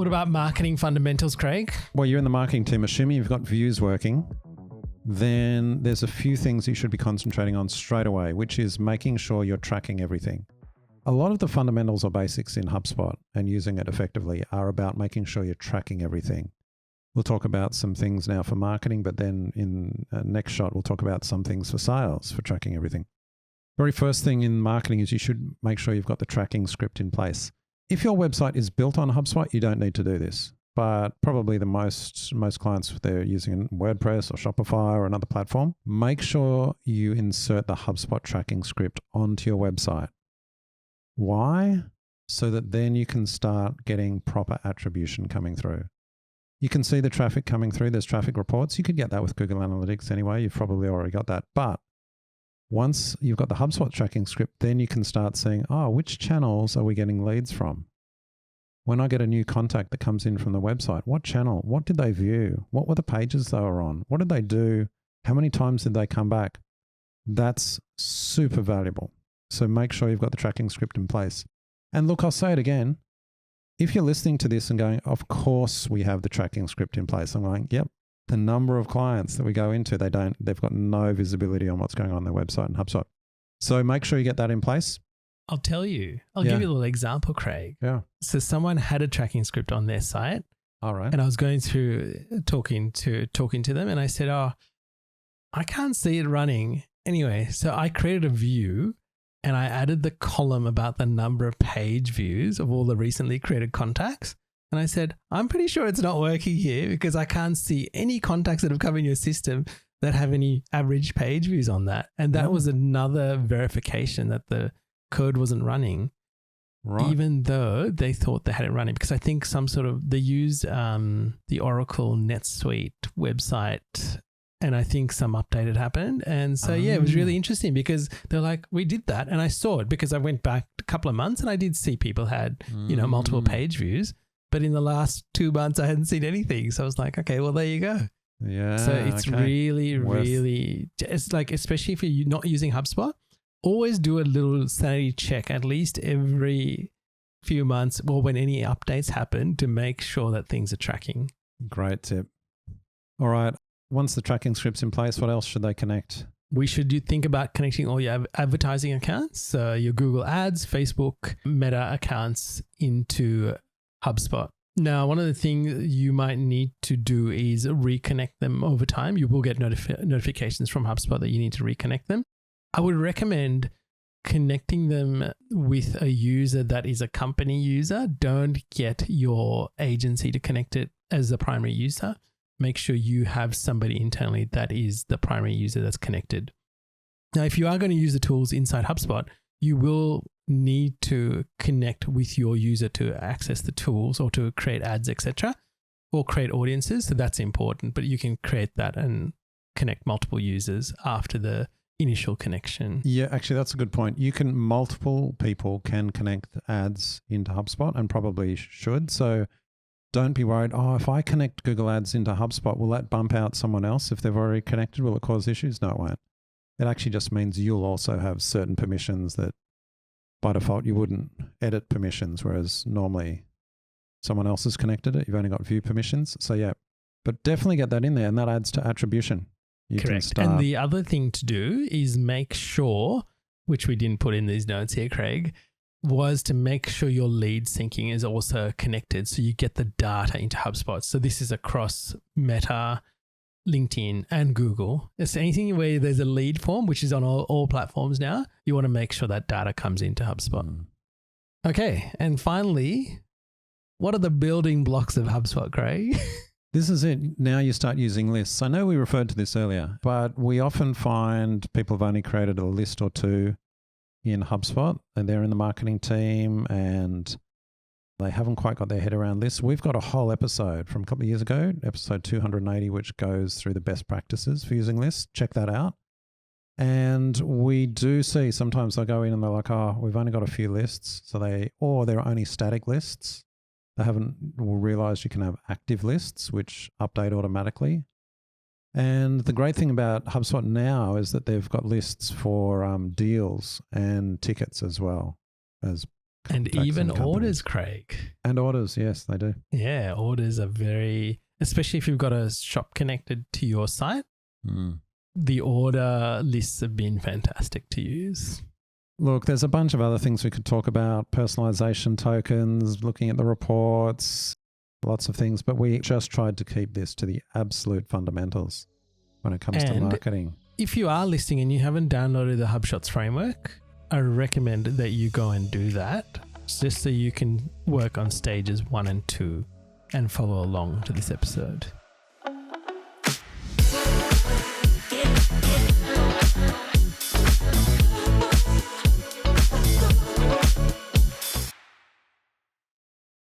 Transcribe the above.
What about marketing fundamentals, Craig? Well, you're in the marketing team. Assuming you've got views working, then there's a few things you should be concentrating on straight away, which is making sure you're tracking everything. A lot of the fundamentals or basics in HubSpot and using it effectively are about making sure you're tracking everything. We'll talk about some things now for marketing, but then in next shot, we'll talk about some things for sales, for tracking everything. Very first thing in marketing is you should make sure you've got the tracking script in place. If your website is built on HubSpot, you don't need to do this. But probably the most clients, they're using WordPress or Shopify or another platform. Make sure you insert the HubSpot tracking script onto your website. Why? So that then you can start getting proper attribution coming through. You can see the traffic coming through. There's traffic reports. You could get that with Google Analytics anyway. You've probably already got that. But once you've got the HubSpot tracking script, then you can start seeing, which channels are we getting leads from? When I get a new contact that comes in from the website, what channel? What did they view? What were the pages they were on? What did they do? How many times did they come back? That's super valuable. So make sure you've got the tracking script in place. And look, I'll say it again. If you're listening to this and going, of course we have the tracking script in place. I'm going, yep. The number of clients that we go into, they've got no visibility on what's going on their website and HubSpot. So make sure you get that in place. I'll tell you. I'll give you a little example, Craig. Yeah. So someone had a tracking script on their site. All right. And I was going through talking to them, and I said, I can't see it running. Anyway, so I created a view and I added the column about the number of page views of all the recently created contacts. And I said, I'm pretty sure it's not working here because I can't see any contacts that have come in your system that have any average page views on that. And that was another verification that the code wasn't running, even though they thought they had it running, because I think they used the Oracle NetSuite website, and I think some update had happened. And so, it was really interesting because they're like, we did that. And I saw it because I went back a couple of months and I did see people had, multiple page views, but in the last 2 months, I hadn't seen anything. So I was like, okay, well, there you go. Yeah. So it's really, it's like, especially if you're not using HubSpot, always do a little sanity check at least every few months or when any updates happen to make sure that things are tracking. Great tip. All right. Once the tracking script's in place, what else should they connect? We should think about connecting all your advertising accounts, your Google Ads, Facebook, Meta accounts into HubSpot. Now, one of the things you might need to do is reconnect them over time. You will get notifications from HubSpot that you need to reconnect them. I would recommend connecting them with a user that is a company user. Don't get your agency to connect it as the primary user. Make sure you have somebody internally that is the primary user that's connected. Now, if you are going to use the tools inside HubSpot, you will need to connect with your user to access the tools or to create ads, etc., or create audiences. So that's important, but you can create that and connect multiple users after the initial connection. Yeah, actually, that's a good point. Multiple people can connect ads into HubSpot and probably should. So don't be worried, if I connect Google Ads into HubSpot, will that bump out someone else if they've already connected? Will it cause issues? No, it won't. It actually just means you'll also have certain permissions that by default you wouldn't edit permissions, whereas normally someone else has connected it. You've only got view permissions. So yeah, but definitely get that in there, and that adds to attribution. Correct. And the other thing to do is make sure, which we didn't put in these notes here, Craig, was to make sure your lead syncing is also connected so you get the data into HubSpot. So this is across Meta, LinkedIn, and Google. It's anything where there's a lead form, which is on all platforms now. You want to make sure that data comes into HubSpot. Okay. And finally, what are the building blocks of HubSpot, Craig? This is it. Now you start using lists. I know we referred to this earlier, but we often find people have only created a list or two in HubSpot and they're in the marketing team and they haven't quite got their head around lists. We've got a whole episode from a couple of years ago, episode 280, which goes through the best practices for using lists. Check that out. And we do see sometimes they'll go in and they're like, we've only got a few lists. So they're only static lists. They haven't realized you can have active lists, which update automatically. And the great thing about HubSpot now is that they've got lists for deals and tickets as well as And contacts even companies. orders, Craig. And orders, yes, they do. Yeah, orders are very, especially if you've got a shop connected to your site, the order lists have been fantastic to use. Look, there's a bunch of other things we could talk about. Personalization tokens, looking at the reports, lots of things. But we just tried to keep this to the absolute fundamentals when it comes to marketing. If you are listing and you haven't downloaded the HubShots framework, I recommend that you go and do that just so you can work on stages 1 and 2 and follow along to this episode.